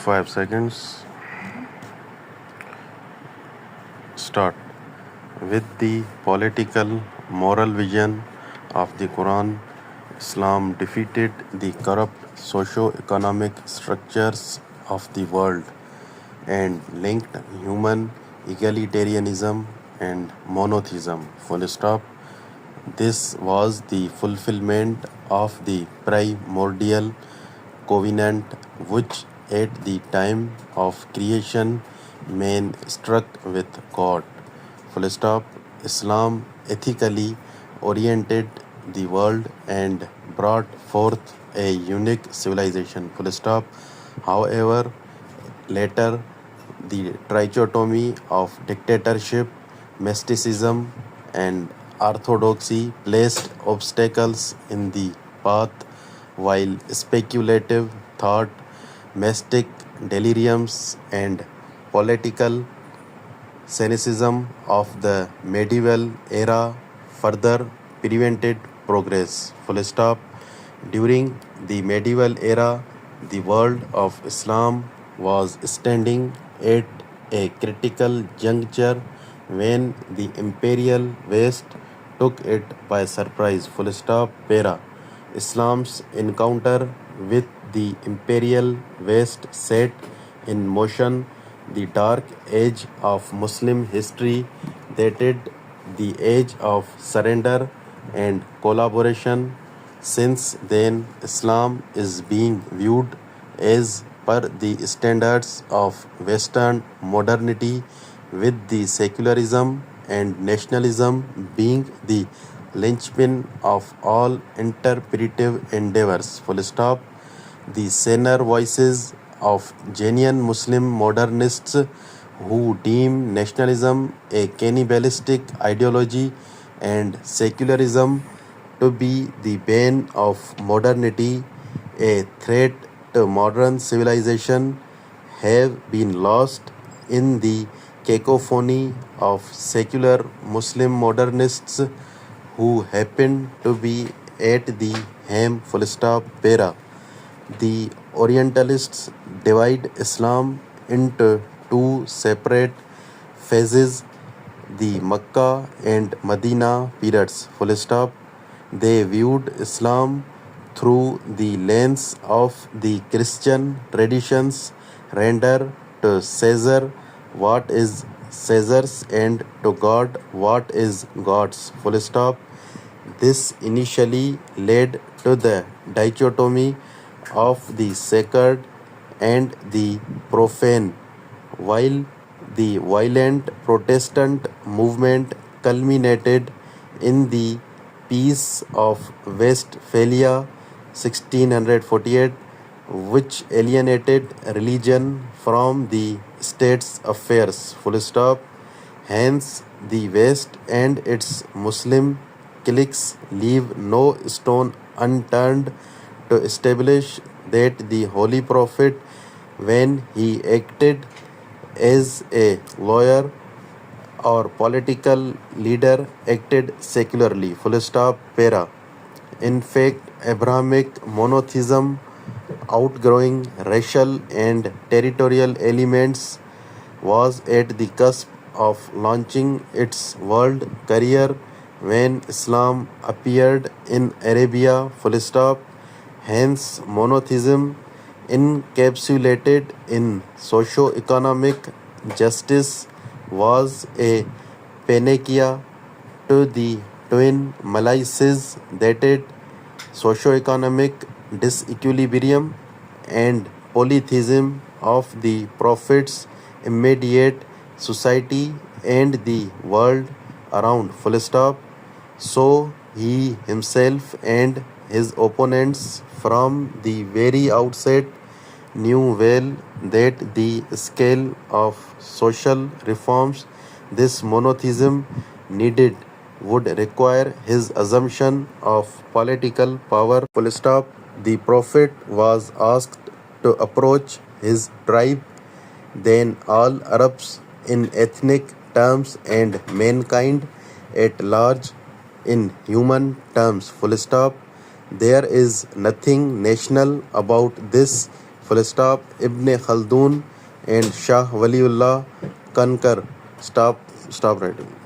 5 seconds. Start. With the political, moral vision of the Quran, Islam defeated the corrupt socio-economic structures of the world and linked human egalitarianism and monotheism. Full stop. This was the fulfillment of the primordial covenant which at the time of creation man struck with God. Full stop. Islam ethically oriented the world and brought forth a unique civilization. Full stop. However, later the trichotomy of dictatorship, mysticism, and orthodoxy placed obstacles in the path, while speculative thought, mystic deliriums, and political cynicism of the medieval era further prevented progress. Full stop. During the medieval era, the world of Islam was standing at a critical juncture when the imperial West took it by surprise. Full stop. Para. Islam's encounter with the imperial West set in motion the dark age of Muslim history, dated the age of surrender and collaboration. Since then, Islam is being viewed as per the standards of Western modernity, with the secularism and nationalism being the linchpin of all interpretive endeavors. Full stop. The saner voices of genuine Muslim modernists who deem nationalism a cannibalistic ideology and secularism to be the bane of modernity, a threat to modern civilization, have been lost in the cacophony of secular Muslim modernists who happen to be at the helm. Full stop. Para. The Orientalists divide Islam into two separate phases, the Makkah and Medina periods. Full stop. They viewed Islam through the lens of the Christian traditions, render to Caesar what is Caesar's and to God what is God's. Full stop. This initially led to the dichotomy of the sacred and the profane, while the violent Protestant movement culminated in the Peace of Westphalia 1648, which alienated religion from the state's affairs. Full stop. Hence, the West and its Muslim cliques leave no stone unturned to establish that the Holy Prophet, when he acted as a lawyer or political leader, acted secularly. Full stop. Para. In fact, Abrahamic monotheism, outgrowing racial and territorial elements, was at the cusp of launching its world career when Islam appeared in Arabia. Full stop. Hence, monotheism, encapsulated in socio-economic justice, was a panacea to the twin malices that socio-economic disequilibrium and polytheism of the Prophet's immediate society and the world around. Full stop. So he himself and his opponents from the very outset knew well that the scale of social reforms this monotheism needed would require his assumption of political power. Full stop. The Prophet was asked to approach his tribe, then all Arabs in ethnic terms and mankind at large in human terms. Full stop. There is nothing national about this full stop. Ibn Khaldun and Shah Waliullah Concur. Stop writing.